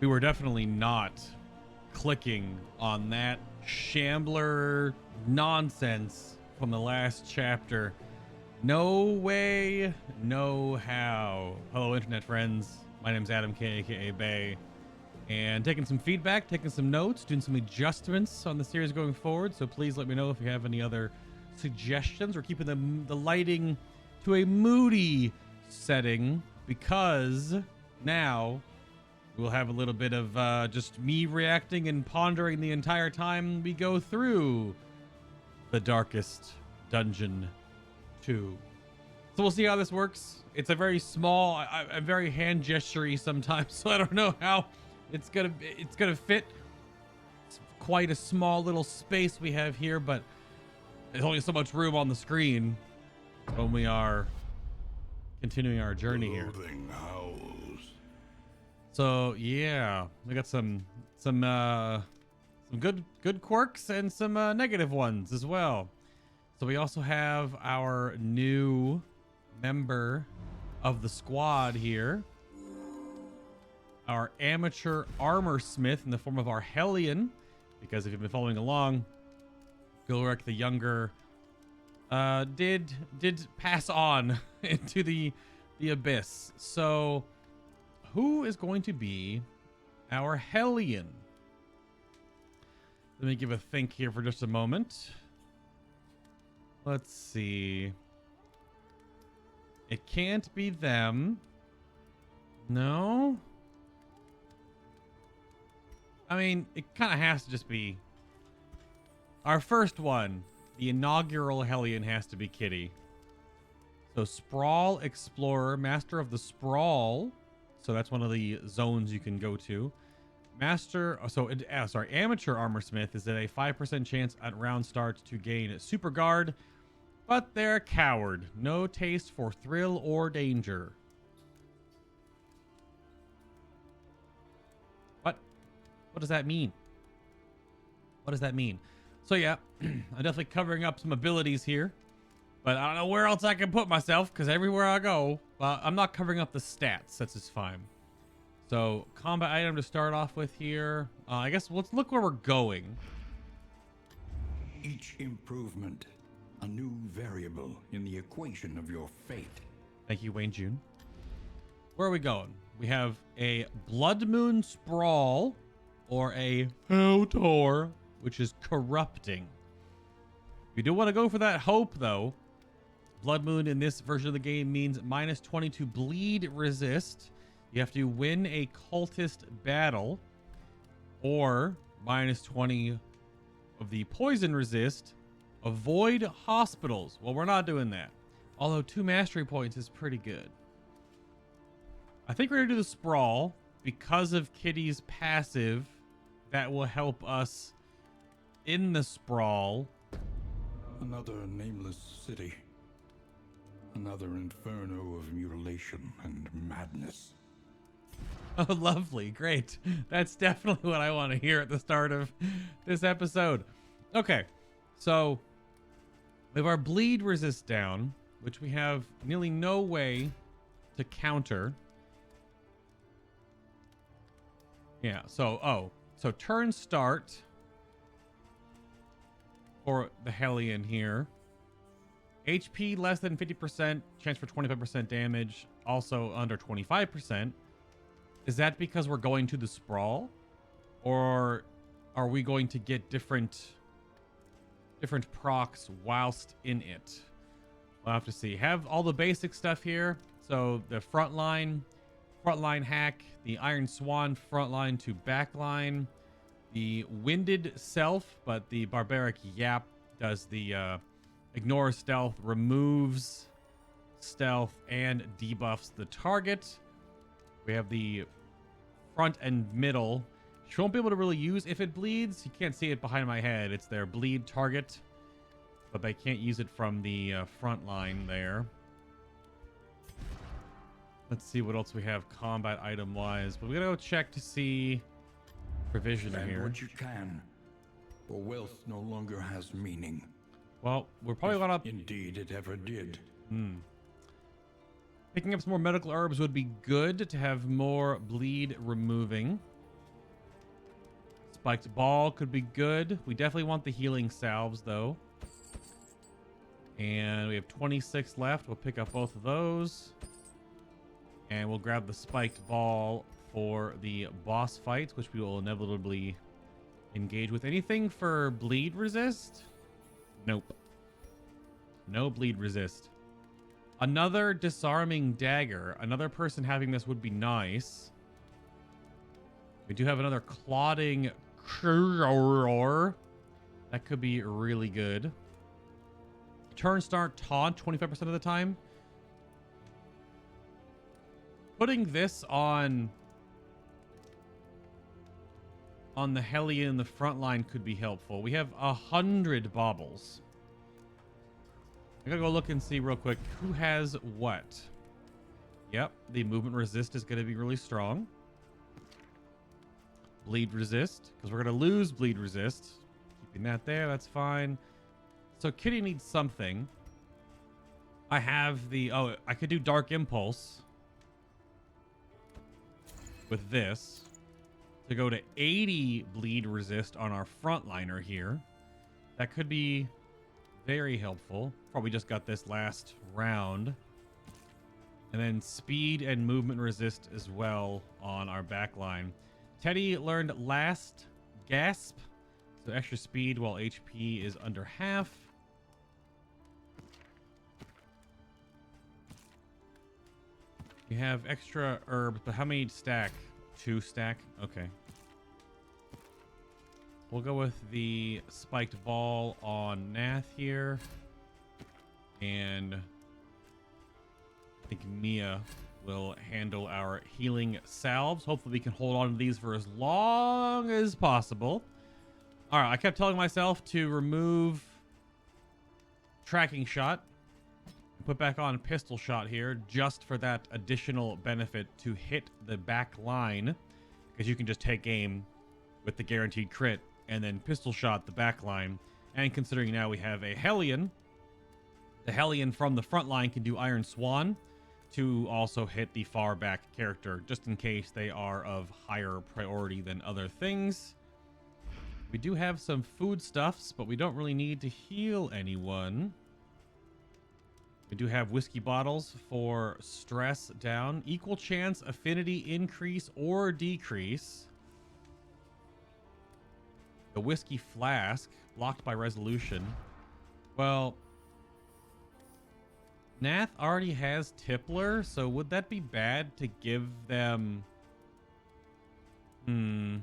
we were definitely not clicking on that shambler nonsense from the last chapter. No way, no how. Hello, internet friends. My name's Adam K, aka Bay, and taking some feedback, taking some notes, doing some adjustments on the series going forward. So please let me know if you have any other suggestions. We're keeping the lighting to a moody setting because now we'll have a little bit of just me reacting and pondering the entire time we go through the Darkest Dungeon 2. So we'll see how this works. It's a very small, I'm very hand gestury sometimes, so I don't know how it's gonna fit. It's quite a small little space we have here, but there's only so much room on the screen when we are continuing our journey here. Howls. So yeah, we got some good quirks and some negative ones as well. So we also have our new member of the squad here, our amateur armor smith in the form of our Hellion, because if you've been following along, Gohrek the younger did pass on into the abyss. So who is going to be our Hellion? Let me give a think here for just a moment. Let's see. It can't be them. No. I mean, it kind of has to just be our first one. The inaugural Hellion has to be Kitty. So Sprawl Explorer, Master of the Sprawl. So that's one of the zones you can go to. Amateur Armor Smith is at a 5% chance at round start to gain Super Guard, but they're a coward. No taste for thrill or danger. What does that mean? What does that mean? So yeah, I'm definitely covering up some abilities here, but I don't know where else I can put myself because everywhere I go, I'm not covering up the stats. That's just fine. So combat item to start off with here. I guess let's look where we're going. Each improvement, a new variable in the equation of your fate. Thank you, Wayne June. Where are we going? We have a Blood Moon Sprawl or a Thonar, which is corrupting. We do want to go for that hope, though. Blood Moon in this version of the game means -20 to bleed resist. You have to win a cultist battle, or -20 of the poison resist. Avoid hospitals. Well, we're not doing that. Although 2 mastery points is pretty good. I think we're going to do the Sprawl because of Kitty's passive. That will help us in the Sprawl. Another nameless city. Another inferno of mutilation and madness. Oh, lovely. Great. That's definitely what I want to hear at the start of this episode. Okay, so we have our bleed resist down, which we have nearly no way to counter. Yeah, so turn start for the Hellion here. HP less than 50%, chance for 25% damage, also under 25%. Is that because we're going to the Sprawl? Or are we going to get different procs whilst in it? We'll have to see. Have all the basic stuff here. So the frontline hack, the Iron Swan frontline to backline, the Winded Self, but the Barbaric Yap does the ignore stealth, removes stealth, and debuffs the target. We have the front and middle. She won't be able to really use if it bleeds. You can't see it behind my head. It's their bleed target, but they can't use it from the front line there. Let's see what else we have combat item wise, but we gotta go check to see provision Spend here. what you can, for wealth no longer has meaning. Well, we're probably gonna Indeed, it ever did. picking up some more medical herbs would be good to have more bleed removing. Spiked ball could be good. We definitely want the healing salves though. And we have 26 left. We'll pick up both of those. And we'll grab the spiked ball for the boss fight, which we will inevitably engage with. Anything for bleed resist? Nope. No bleed resist. Another disarming dagger. Another person having this would be nice. We do have another clotting curor. That could be really good. Turn start taunt 25% of the time. Putting this on the Hellion in the front line could be helpful. We have 100 baubles. I gotta go look and see real quick who has what. Yep, the movement resist is gonna be really strong. Bleed resist, because we're gonna lose bleed resist. Keeping that there, that's fine. So Kitty needs something. I have the I could do Dark Impulse with this to go to 80 bleed resist on our frontliner here. That could be very helpful. Probably just got this last round. And then speed and movement resist as well on our back line. Teddy learned last gasp. So extra speed while HP is under half. We have extra herbs, but how many stack? 2 stack? Okay. We'll go with the spiked ball on Nath here. And I think Mia will handle our healing salves. Hopefully we can hold on to these for as long as possible. All right, I kept telling myself to remove tracking shot. Put back on pistol shot here just for that additional benefit to hit the back line, because you can just take aim with the guaranteed crit and then pistol shot the back line. And considering now we have a Hellion, the Hellion from the front line can do Iron Swan to also hit the far back character, just in case they are of higher priority than other things. We do have some foodstuffs, but we don't really need to heal anyone. We do have whiskey bottles for stress down. Equal chance affinity increase or decrease. The whiskey flask blocked by resolution. Well, Nath already has Tippler, so would that be bad to give them? I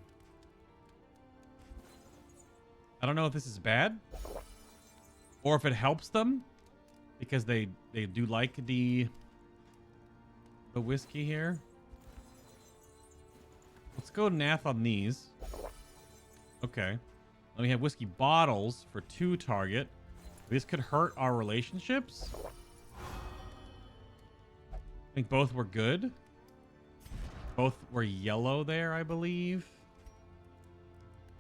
don't know if this is bad or if it helps them, because they do like the whiskey here. Let's go Nath on these. Okay. Then we have whiskey bottles for 2 target. This could hurt our relationships. I think both were good. Both were yellow there, I believe.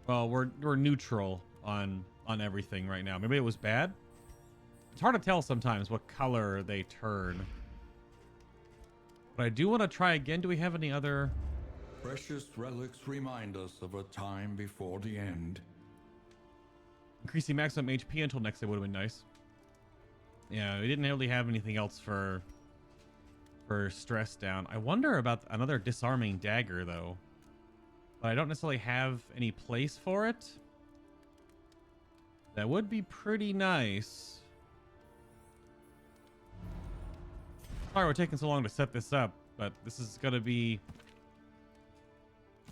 Well, we're neutral on everything right now. Maybe it was bad. It's hard to tell sometimes what color they turn. But I do want to try again. Do we have any other? Precious relics remind us of a time before the end. Increasing maximum HP until next day would have been nice. Yeah, we didn't really have anything else for stress down. I wonder about another disarming dagger though. But I don't necessarily have any place for it. That would be pretty nice. Sorry we're taking so long to set this up, but this is going to be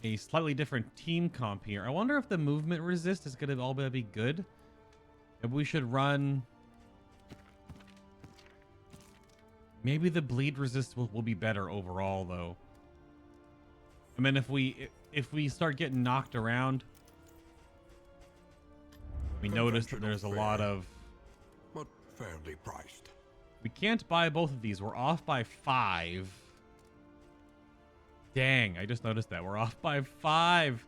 a slightly different team comp here. I wonder if the movement resist is going to all be good. Maybe we should run... Maybe the bleed resist will be better overall, though. I mean, if we start getting knocked around, we notice that there's a lot of... But fairly priced. We can't buy both of these. We're off by 5. Dang, I just noticed that. We're off by 5.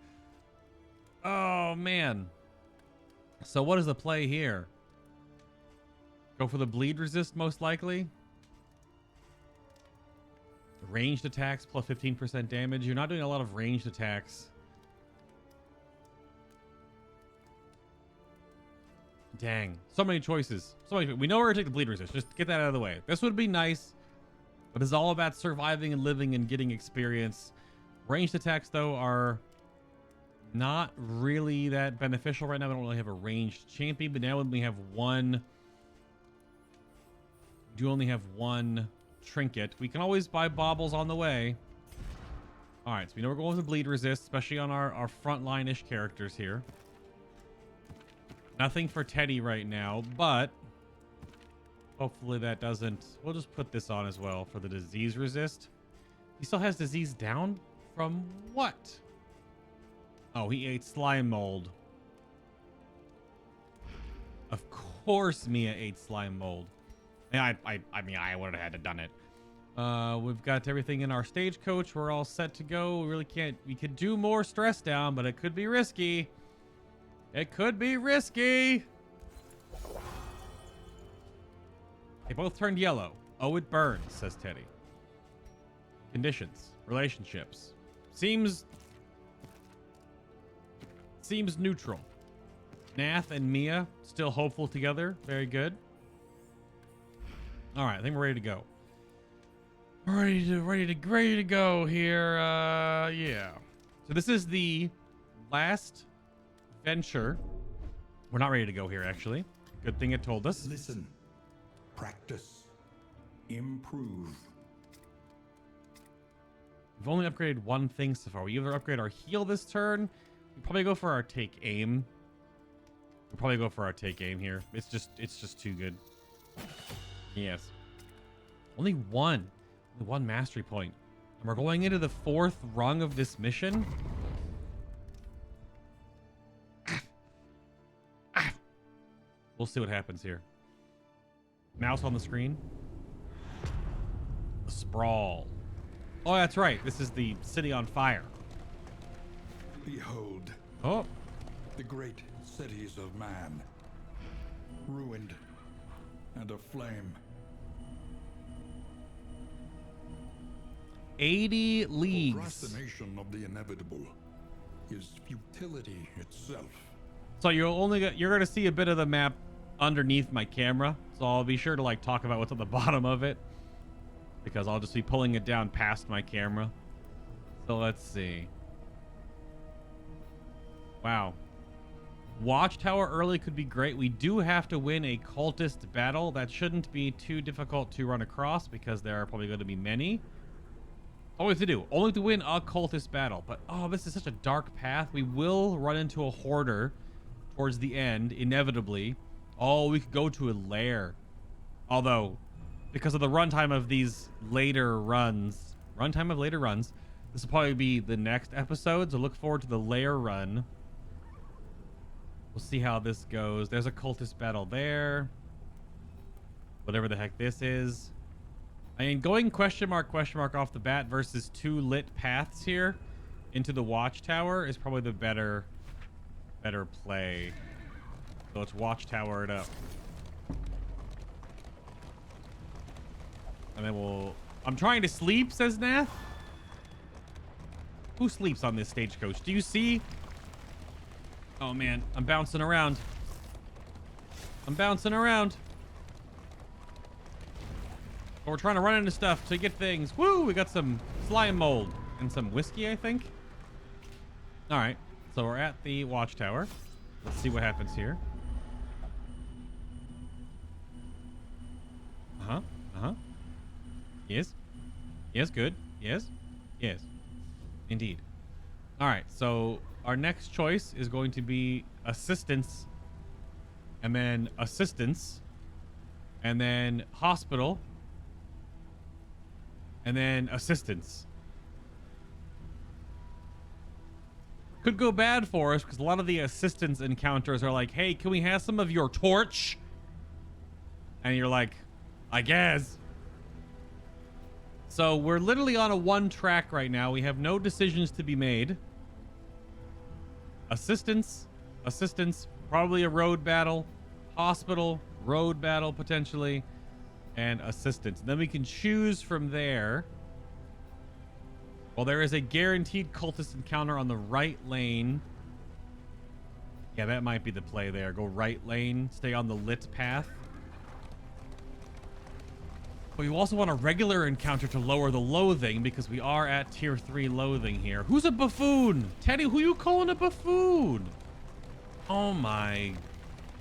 Oh, man. So what is the play here? Go for the bleed resist, most likely. Ranged attacks plus 15% damage. You're not doing a lot of ranged attacks. Dang. So many choices. We know where to take the bleed resist. Just get that out of the way. This would be nice, but it's all about surviving and living and getting experience. Ranged attacks, though, are not really that beneficial right now. We don't really have a ranged champion, but now when we have one... We do only have one trinket. We can always buy baubles on the way. All right, so we know we're going with the bleed resist, especially on our frontline-ish characters here. Nothing for Teddy right now, but hopefully that doesn't... We'll just put this on as well for the disease resist. He still has disease down from what? Oh, he ate slime mold. Of course Mia ate slime mold. I mean, I would have had to done it. We've got everything in our stagecoach. We're all set to go. We really can't... We could do more stress down, but it could be risky. It could be risky. They both turned yellow. Oh, it burns, says Teddy. Conditions. Relationships. Seems neutral. Nath and Mia still hopeful together. Very good. All right, I think we're ready to go. Ready to go here. Yeah. So this is the last venture. We're not ready to go here, actually. Good thing it told us. Listen, practice, improve. We've only upgraded one thing so far. We either upgrade our heal this turn. We probably go for our take aim. We'll probably go for our take aim here. It's just too good. Yes. Only one mastery point. And we're going into the 4th rung of this mission. We'll see what happens here. Mouse on the screen. The sprawl. Oh, that's right. This is the city on fire. Behold. Oh. The great cities of man. Ruined and aflame. 80 leagues. Procrastination of the inevitable is futility itself. So you're going to see a bit of the map underneath my camera. So I'll be sure to like talk about what's on the bottom of it, because I'll just be pulling it down past my camera. So let's see. Wow. Watchtower early could be great. We do have to win a cultist battle. That shouldn't be too difficult to run across because there are probably going to be many. All we have to do, only to win a cultist battle. But, oh, this is such a dark path. We will run into a hoarder towards the end, inevitably. Oh, we could go to a lair. Although, because of the runtime of these later runs, this will probably be the next episode. So look forward to the lair run. We'll see how this goes. There's a cultist battle there. Whatever the heck this is. I mean, going question mark off the bat versus 2 lit paths here into the watchtower is probably the better play. So let's watchtower it up. And then we'll... I'm trying to sleep, says Nath. Who sleeps on this stagecoach? Do you see? Oh, man. I'm bouncing around. But we're trying to run into stuff to get things. Woo! We got some slime mold and some whiskey, I think. All right. So we're at the watchtower. Let's see what happens here. Yes. Yes, good. Yes. Yes. Indeed. All right. So our next choice is going to be assistance. And then assistance. And then hospital. And then assistance. Could go bad for us because a lot of the assistance encounters are like, hey, can we have some of your torch? And you're like, I guess. So we're literally on a 1 track right now. We have no decisions to be made. Assistance, probably a road battle. Hospital, road battle potentially. And assistance. And then we can choose from there. Well, there is a guaranteed cultist encounter on the right lane. Yeah, that might be the play there. Go right lane, stay on the lit path. But you also want a regular encounter to lower the loathing because we are at tier 3 loathing here. Who's a buffoon? Teddy, who you calling a buffoon? Oh my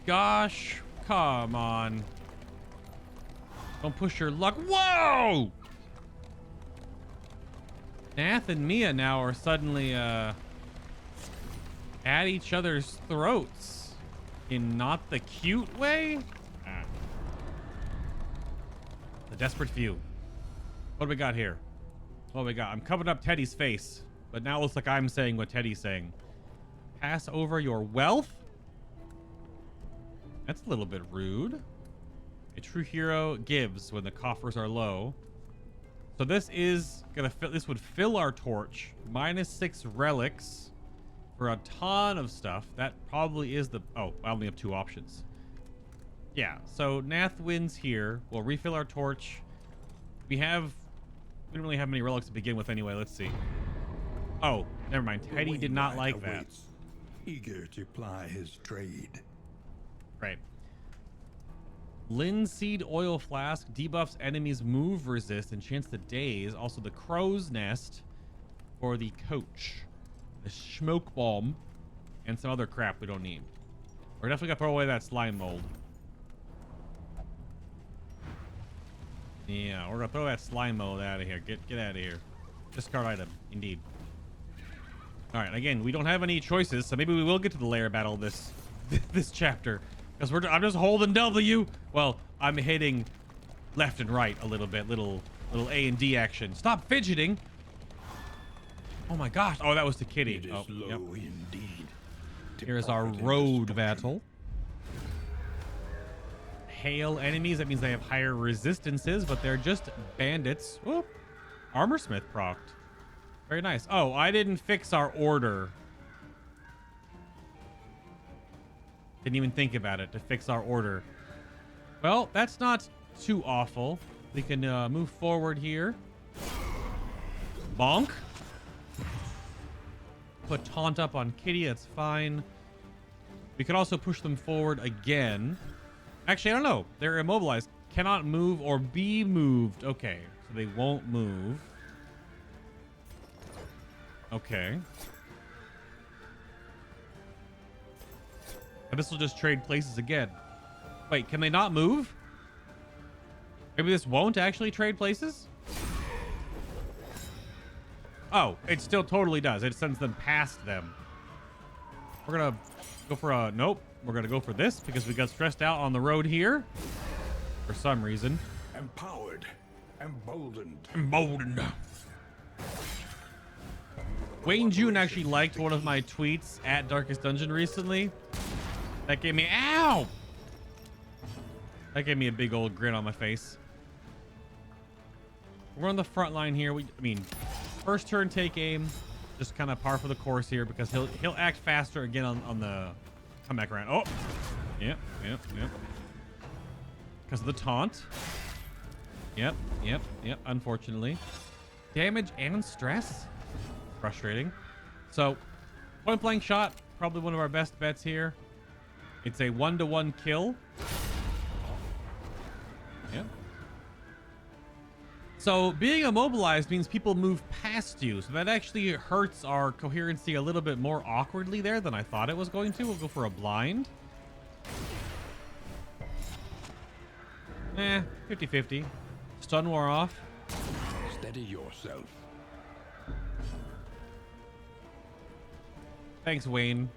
gosh. Come on. Don't push your luck. Whoa! Nath and Mia now are suddenly at each other's throats in not the cute way. The desperate few. What do we got here? What do we got? I'm covering up Teddy's face, but now it looks like I'm saying what Teddy's saying. Pass over your wealth? That's a little bit rude. A true hero gives when the coffers are low. So this is gonna fill, this would fill our torch. -6 relics for a ton of stuff. That probably is the, oh, I only have 2 options. Yeah, so Nath wins here. We'll refill our torch. We don't really have many relics to begin with anyway. Let's see. Oh, never mind. Teddy did not like that. Eager to ply his trade. Right. Linseed oil flask debuffs enemies move resist and chance to daze. Also the crow's nest for the coach. The smoke bomb and some other crap we don't need. We're definitely gonna throw away that slime mold. Yeah, we're gonna throw that slime mold out of here. Get out of here. Discard item, indeed. All right, again, we don't have any choices, so maybe we will get to the lair battle this chapter. Because I'm just holding W. Well, I'm hitting left and right a little bit. Little A and D action. Stop fidgeting. Oh my gosh. Oh, that was the kitty. It is low indeed. Here's our road battle. Hail enemies. That means they have higher resistances, but they're just bandits. Whoop. Armorsmith procced. Very nice. Oh, I didn't fix our order. Didn't even think about it to fix our order. Well, that's not too awful. We can move forward here. Bonk. Put taunt up on Kitty. That's fine. We could also push them forward again. Actually, I don't know. They're immobilized. Cannot move or be moved. Okay, so they won't move. Okay. And this will just trade places again. Wait, can they not move? Maybe this won't actually trade places? Oh, it still totally does. It sends them past them. We're gonna go for a, nope. We're gonna go for this because we got stressed out on the road here. For some reason. Empowered. Emboldened. Emboldened. Wayne June actually liked one of my tweets at Darkest Dungeon recently. That gave me, ow! That gave me a big old grin on my face. We're on the front line here. I mean, first turn take aim, just kind of par for the course here because he'll act faster again on the comeback round. Oh, yep. Because of the taunt. Yep. Unfortunately, damage and stress. Frustrating. So, point blank shot, probably one of our best bets here. It's a 1-to-1 kill. Yeah. So being immobilized means people move past you. So that actually hurts our coherency a little bit more awkwardly there than I thought it was going to. We'll go for a blind. 50-50. Stun wore off. Steady yourself. Thanks, Wayne.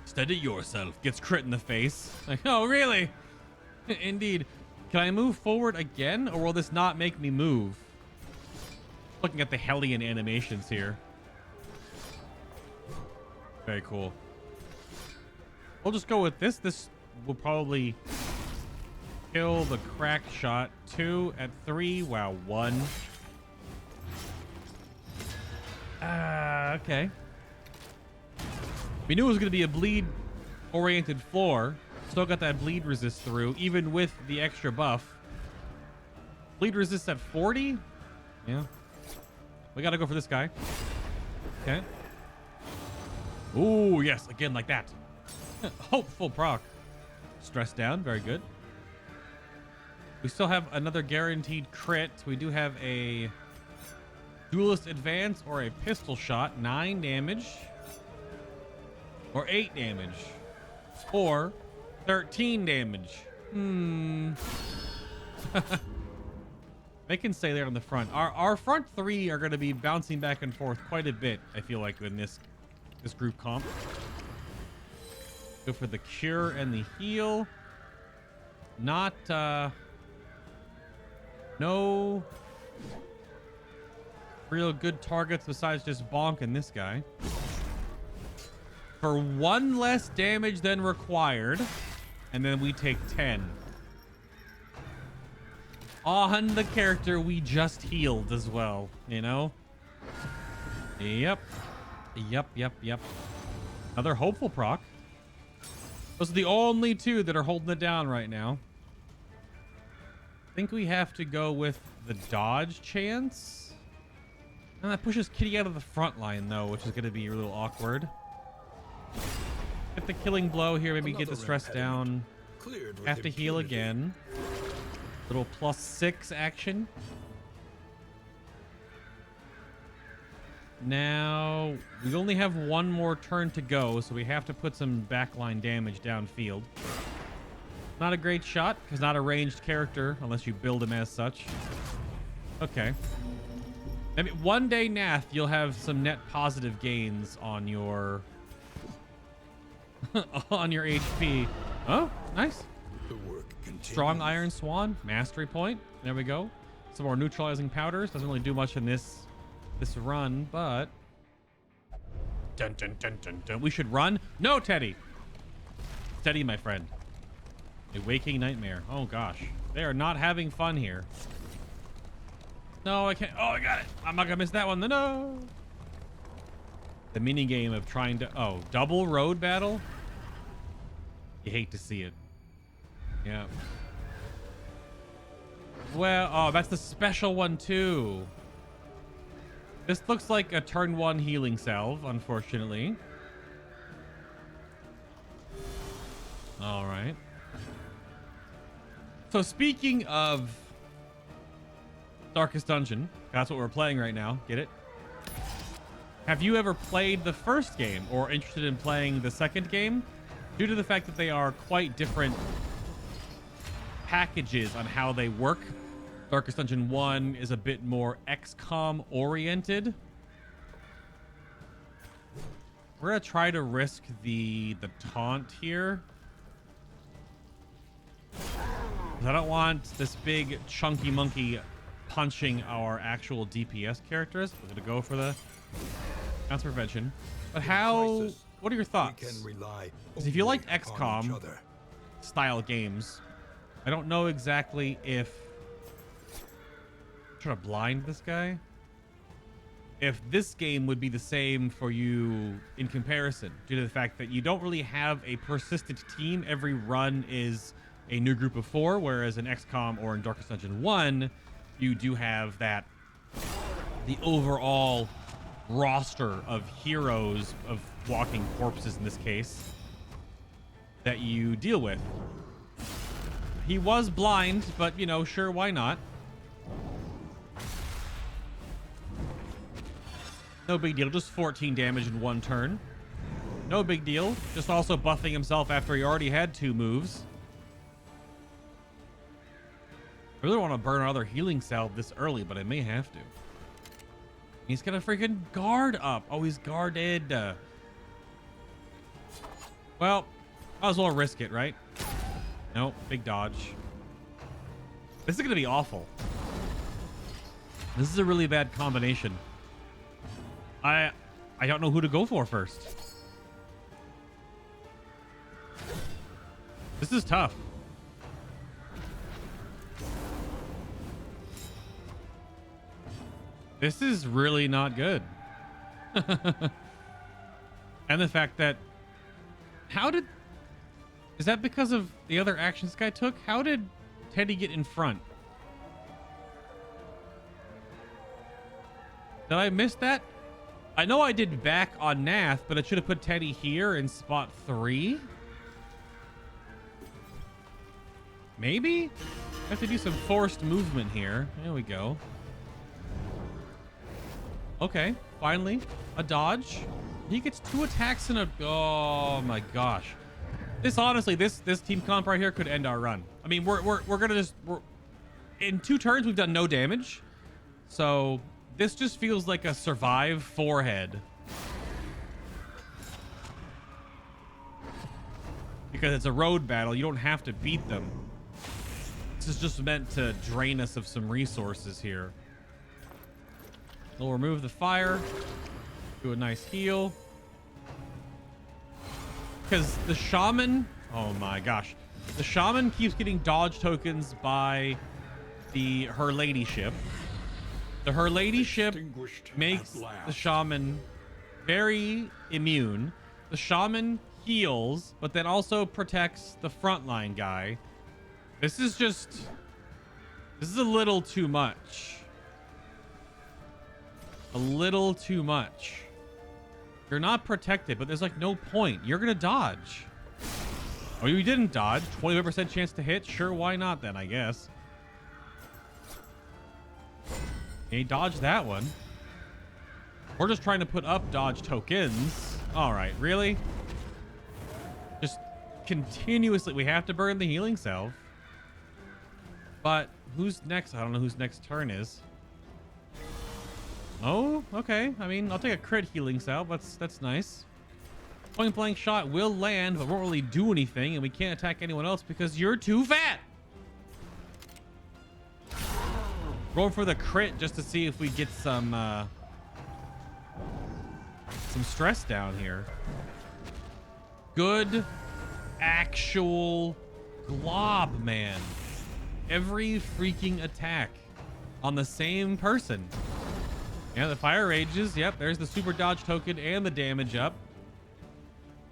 Steady yourself. Gets crit in the face. Like, oh, really? Indeed. Can I move forward again, or will this not make me move? Looking at the Hellion animations here. Very cool. We'll just go with this. This will probably kill the crack shot. 2 at 3. Wow, 1. Okay. We knew it was going to be a bleed-oriented floor. Still got that bleed resist through, even with the extra buff. Bleed resist at 40? Yeah. We got to go for this guy. Okay. Ooh, yes, again like that. Hopeful proc. Stress down, very good. We still have another guaranteed crit. We do have a duelist advance or a pistol shot. 9 damage. Or 8 damage. Or 13 damage. They can stay there on the front. Our front 3 are going to be bouncing back and forth quite a bit, I feel like, in this group comp. Go for the cure and the heal. Not, no real good targets besides just Bonk and this guy. For 1 less damage than required, and then we take 10. On the character we just healed as well, you know? Yep. Another hopeful proc. Those are the only 2 that are holding it down right now. I think we have to go with the dodge chance. And that pushes Kitty out of the front line, though, which is going to be a little awkward. Get the killing blow here, maybe get the stress down. Have to heal again. Little +6 action. Now, we only have 1 more turn to go, so we have to put some backline damage downfield. Not a great shot, because not a ranged character, unless you build him as such. Okay. Maybe one day, Nath, you'll have some net positive gains on your... on your HP. Oh, nice. Strong Iron Swan, Mastery Point. There we go. Some more neutralizing powders. Doesn't really do much in this run, but... Dun, dun, dun, dun, dun. We should run. No, Teddy. Teddy, my friend. A waking nightmare. Oh, gosh. They are not having fun here. No, I can't. Oh, I got it. I'm not going to miss that one. No. The mini game of trying to... Oh, double road battle? You hate to see it. Yeah. Well, oh, that's the special one, too. This looks like a turn 1 healing salve, unfortunately. All right. So speaking of Darkest Dungeon, that's what we're playing right now. Get it? Have you ever played the first game or interested in playing the second game? Due to the fact that they are quite different packages on how they work. Darkest Dungeon 1 is a bit more XCOM oriented. We're gonna try to risk the taunt here. I don't want this big chunky monkey punching our actual DPS characters. We're gonna go for the counter prevention. But what are your thoughts? Because if you liked XCOM style games, I don't know exactly if... Try to blind this guy. If this game would be the same for you in comparison, due to the fact that you don't really have a persistent team. Every run is a new group of 4, whereas in XCOM or in Darkest Dungeon 1, you do have the overall roster of heroes, of walking corpses in this case, that you deal with. He was blind, but, you know, sure, why not? No big deal, just 14 damage in 1 turn. No big deal, just also buffing himself after he already had 2 moves. I really want to burn another healing salve this early, but I may have to. He's got a freaking guard up. Oh, he's guarded. Well, might as well risk it, right? Nope, big dodge. This is going to be awful. This is a really bad combination. I don't know who to go for first. This is tough. This is really not good. And the fact that... Is that because of the other actions this guy took? How did Teddy get in front? Did I miss that? I know I did back on Nath, but I should have put Teddy here in spot 3. Maybe? I have to do some forced movement here. There we go. Okay, finally, a dodge. He gets 2 attacks in a... Oh my gosh. This honestly, this team comp right here could end our run. I mean, we're gonna just... in 2 turns, we've done no damage. So this just feels like a survive 4-head. Because it's a road battle, you don't have to beat them. This is just meant to drain us of some resources here. We'll remove the fire. Do a nice heal. Because the shaman... Oh my gosh. The shaman keeps getting dodge tokens by her ladyship. The her ladyship makes the shaman very immune. The shaman heals, but then also protects the frontline guy. This is a little too much. A little too much. You're not protected, but there's like no point. You're gonna dodge. Oh, you didn't dodge. 25% chance to hit. Sure, why not then, I guess. He dodged that one. We're just trying to put up dodge tokens. All right, really? Just continuously. We have to burn the healing salve. But who's next? I don't know whose next turn is. Oh, okay. I mean, I'll take a crit healing salve. That's nice. Point blank shot will land, but won't really do anything, and we can't attack anyone else because you're too fat. Roll for the crit just to see if we get some stress down here. Good actual glob, man. Every freaking attack on the same person. Yeah, the fire rages. Yep, there's the super dodge token and the damage up.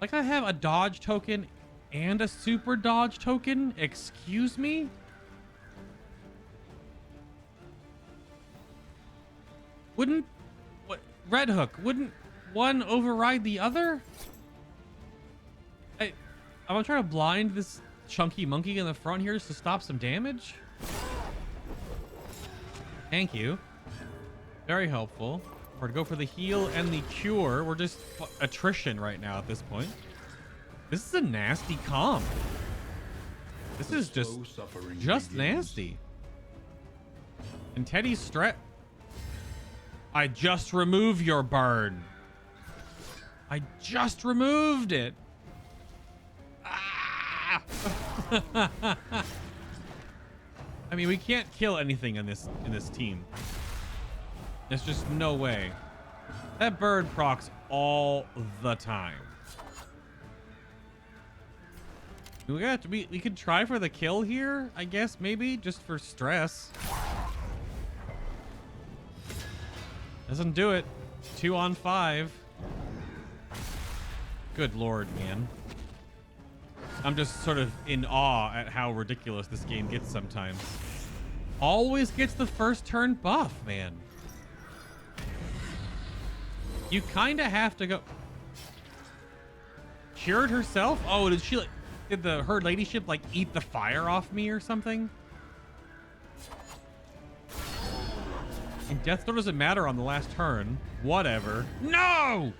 Like, I have a dodge token and a super dodge token? Excuse me? Wouldn't... What? Red Hook, wouldn't one override the other? I'm gonna try to blind this chunky monkey in the front here just to stop some damage. Thank you. Very helpful. We're to go for the heal and the cure. We're just attrition right now at this point. This is a nasty comp. This is just nasty. And Teddy's strat. I just removed your burn. I just removed it. Ah! I mean, we can't kill anything in this team. There's just no way. That bird procs all the time. We could try for the kill here, I guess, maybe, just for stress. Doesn't do it. 2 on 5. Good lord, man. I'm just sort of in awe at how ridiculous this game gets sometimes. Always gets the first turn buff, man. You kind of have to go... Cured herself? Oh, did she like... Did her ladyship like eat the fire off me or something? And death throw doesn't matter on the last turn. Whatever. No!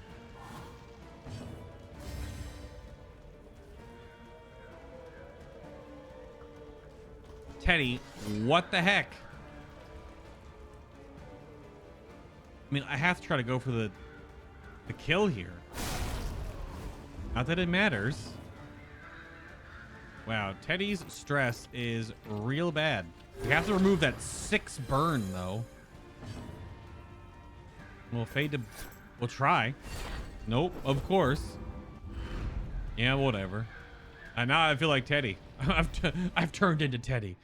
Teddy, what the heck? I mean, I have to try to go for the kill here. Not that it matters. Wow, Teddy's stress is real bad. We have to remove that 6 burn, though. We'll fade to... We'll try. Nope, of course. Yeah, whatever. And now I feel like Teddy. I've turned into Teddy.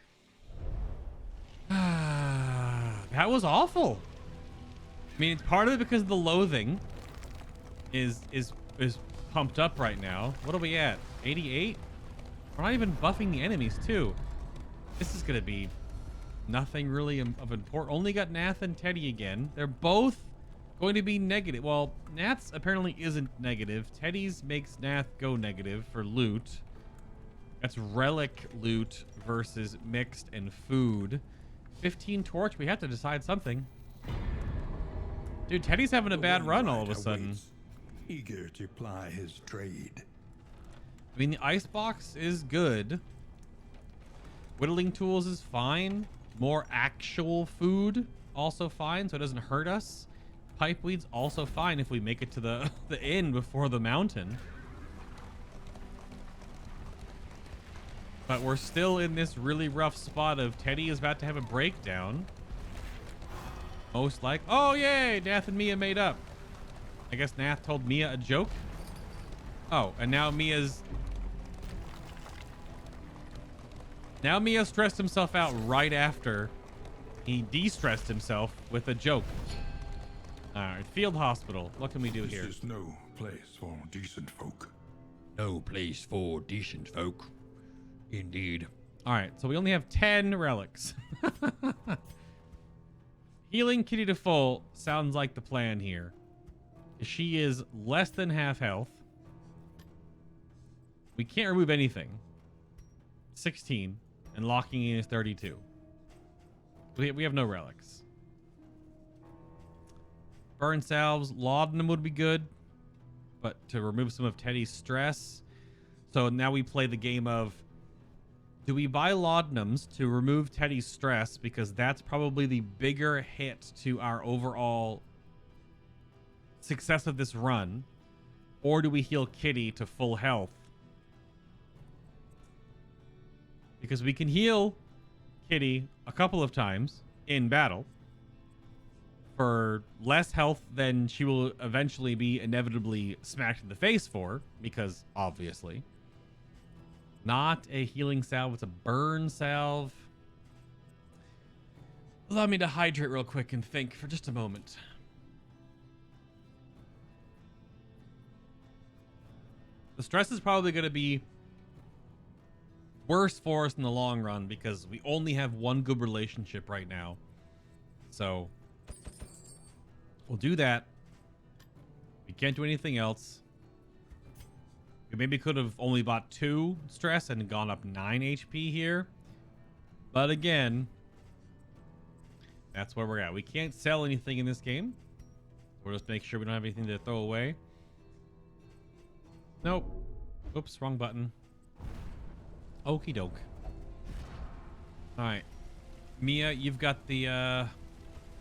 That was awful. I mean, it's part of it because the loathing is pumped up right now. What are we at? 88? We're not even buffing the enemies, too. This is going to be nothing really of importance. Only got Nath and Teddy again. They're both going to be negative. Well, Nath's apparently isn't negative. Teddy's makes Nath go negative for loot. That's relic loot versus mixed and food. 15 torch. We have to decide something. Dude, Teddy's having a bad run all of a sudden. Eager to ply his trade. I mean, the ice box is good. Whittling tools is fine. More actual food, also fine, so it doesn't hurt us. Pipeweed's also fine if we make it to the inn before the mountain. But we're still in this really rough spot of Teddy is about to have a breakdown. Most like, oh yay, Nath and Mia made up. I guess Nath told Mia a joke. Oh, and now Mia stressed himself out right after he de-stressed himself with a joke. All right, field hospital. What can we do here? This is no place for decent folk. No place for decent folk. Indeed. All right, so we only have 10 relics. Healing Kitty to full sounds like the plan here. She is less than half health. We can't remove anything. 16. And locking in is 32. We have no relics. Burn salves. Laudanum would be good. But to remove some of Teddy's stress. So now we play the game of, do we buy laudanums to remove Teddy's stress? Because that's probably the bigger hit to our overall success of this run. Or do we heal Kitty to full health? Because we can heal Kitty a couple of times in battle for less health than she will eventually be inevitably smacked in the face for, because obviously. Not a healing salve, it's a burn salve. Allow me to hydrate real quick and think for just a moment. The stress is probably going to be worse for us in the long run because we only have one good relationship right now. So we'll do that. We can't do anything else. We maybe could have only bought 2 stress and gone up 9 HP here. But again, that's where we're at. We can't sell anything in this game. We'll just make sure we don't have anything to throw away. Nope. Oops, wrong button. Okie doke. All right. Mia, you've got the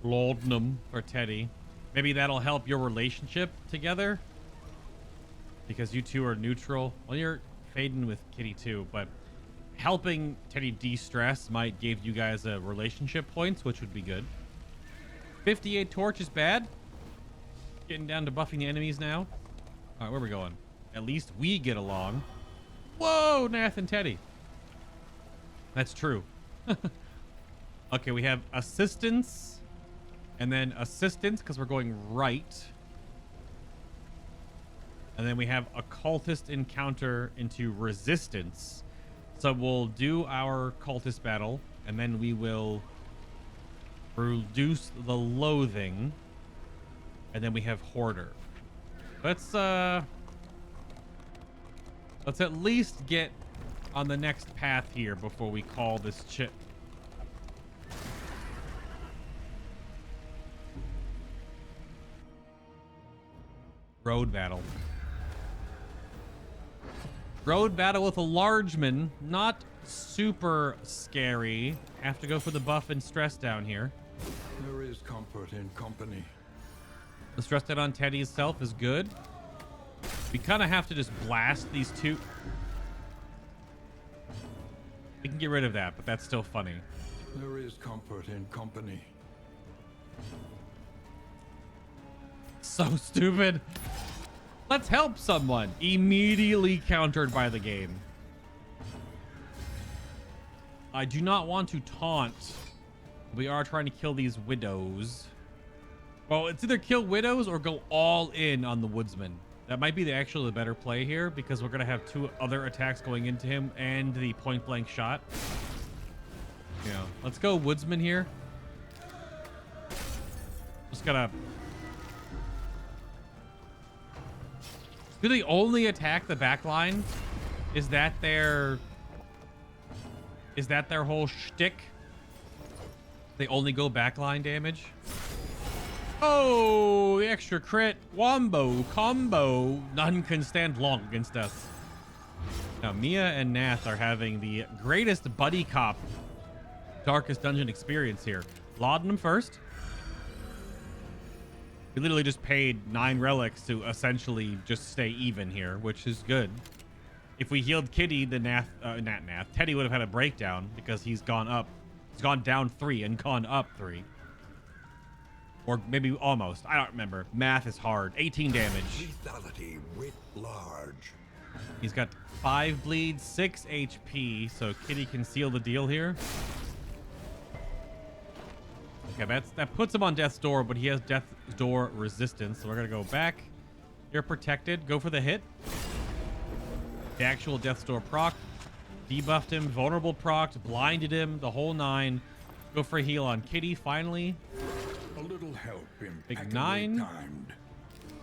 laudanum for Teddy. Maybe that'll help your relationship together. Because you two are neutral. Well, you're fading with Kitty too, but helping Teddy de-stress might give you guys a relationship points, which would be good. 58 torch is bad. Getting down to buffing the enemies now. All right, where are we going? At least we get along. Whoa, Nath and Teddy. That's true. Okay, we have assistance. And then assistance, because we're going right. And then we have occultist encounter into resistance. So we'll do our cultist battle. And then we will reduce the loathing. And then we have hoarder. Let's at least get on the next path here before we call this chip. Road battle. Road battle with a largeman. Not super scary. Have to go for the buff and stress down here. There is comfort in company. The stress down on Teddy's self is good. We kind of have to just blast these two. We can get rid of that, but that's still funny. There is comfort in company. So stupid. Let's help someone. Immediately countered by the game. I do not want to taunt. We are trying to kill these widows. Well, it's either kill widows or go all in on the woodsman. That might be actually the better play here because we're going to have 2 other attacks going into him and the point blank shot. Yeah, let's go woodsman here. Just gotta Do they only attack the back line? Is that their whole shtick? They only go backline damage? Oh, the extra crit, wombo, combo. None can stand long against us. Now, Mia and Nath are having the greatest buddy cop Darkest Dungeon experience here. Laudanum first. We literally just paid 9 relics to essentially just stay even here, which is good. If we healed Kitty, then Teddy would have had a breakdown because he's gone up. He's gone down 3 and gone up 3. Or maybe almost. I don't remember. Math is hard. 18 damage. Lethality writ large. He's got 5 bleed, 6 HP, so Kitty can seal the deal here. Okay, that puts him on death's door, but he has death's door resistance, so we're gonna go back. You're protected. Go for the hit. The actual death's door proc. Debuffed him. Vulnerable proc. Blinded him. The whole 9. Go for a heal on Kitty. Finally. A little help. Big 9. Timed.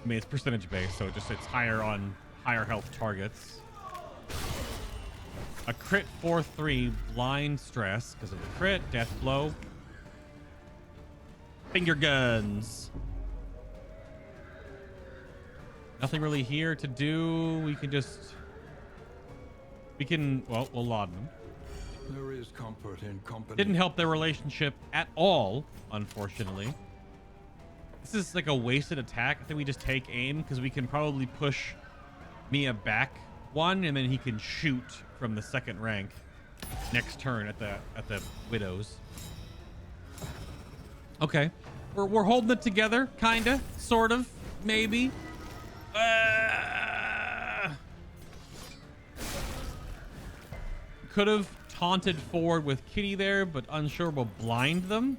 I mean, it's percentage based, so it's higher on higher health targets. A crit 4-3 blind stress because of the crit. Death blow. Finger guns. Nothing really here to do. We can, well, we'll laudanum him. There is comfort in company. Didn't help their relationship at all, unfortunately. This is like a wasted attack. I think we just take aim because we can probably push Mia back 1 and then he can shoot from the 2nd rank next turn at the widows. Okay. We're holding it together, kinda, sort of, maybe. Could have taunted forward with Kitty there, but unsure we'll blind them.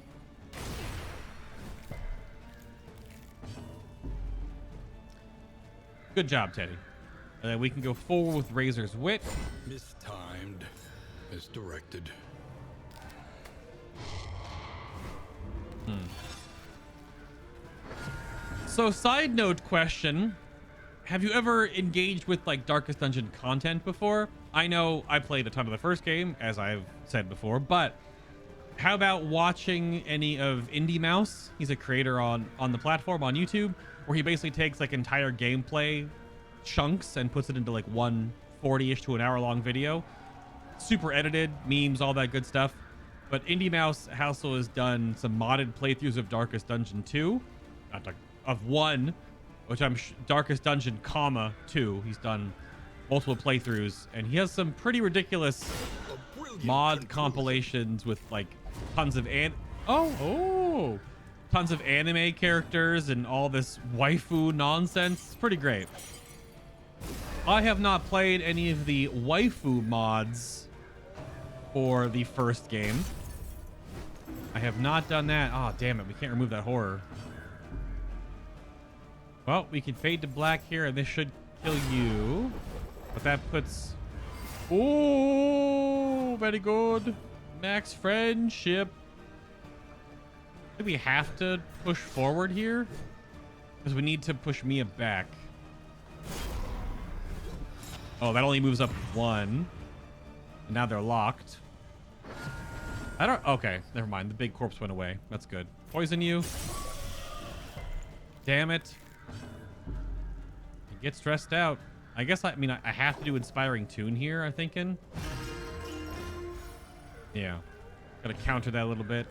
Good job, Teddy. And then we can go forward with Razor's Wit. Mistimed. Misdirected. So, side note question. Have you ever engaged with like Darkest Dungeon content before? I know I played a ton of the first game, as I've said before, but how about watching any of Indie Mouse? He's a creator on the platform on YouTube, where he basically takes like entire gameplay chunks and puts it into like one 40-ish to an hour-long video. Super edited, memes, all that good stuff. But Indie Mouse also has done some modded playthroughs of Darkest Dungeon 2, of 1, which I'm Darkest Dungeon, 2. He's done multiple playthroughs, and he has some pretty ridiculous mod compilations with like tons of tons of anime characters and all this waifu nonsense. It's pretty great. I have not played any of the waifu mods for the first game. I have not done that. Oh, damn it. We can't remove that horror. Well, we can fade to black here, and this should kill you. But that puts... Oh, very good. Max friendship. I think we have to push forward here, because we need to push Mia back. Oh, that only moves up 1. And now they're locked. Okay, never mind. The big corpse went away. That's good. Poison you. Damn it. Get stressed out. I guess, I have to do Inspiring Tune here, I'm thinking. Yeah. Gotta counter that a little bit.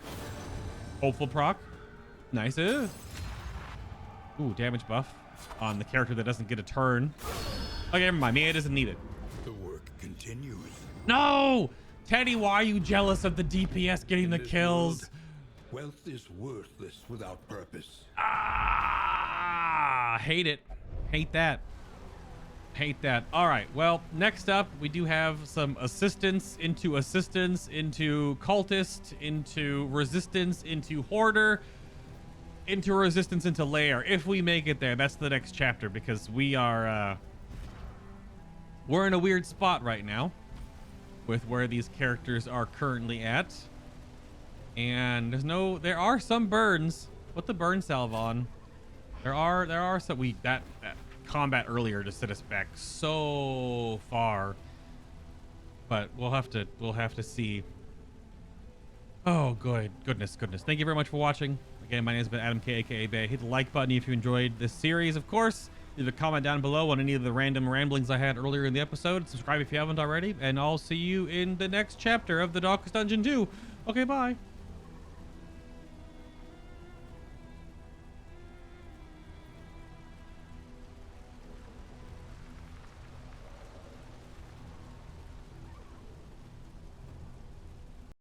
Hopeful proc. Nice. Ooh, damage buff on the character that doesn't get a turn. Okay, never mind. Mia doesn't need it. The work continues. No! Teddy, why are you jealous of the DPS getting the kills? Wealth is worthless without purpose. Ah! Hate it. Hate that. Hate that. All right. Well, next up, we do have some assistance, into cultist, into resistance, into hoarder, into resistance, into lair. If we make it there, that's the next chapter, because we are we're in a weird spot right now with where these characters are currently at. And there are some burns. Put the burn salve on. There are some, combat earlier to set us back so far. But we'll have to see. Oh, goodness. Thank you very much for watching. Again, my name has been Adam K, aka Bay. Hit the like button if you enjoyed this series, of course. Leave a comment down below on any of the random ramblings I had earlier in the episode. Subscribe if you haven't already, and I'll see you in the next chapter of The Darkest Dungeon 2. Okay, bye.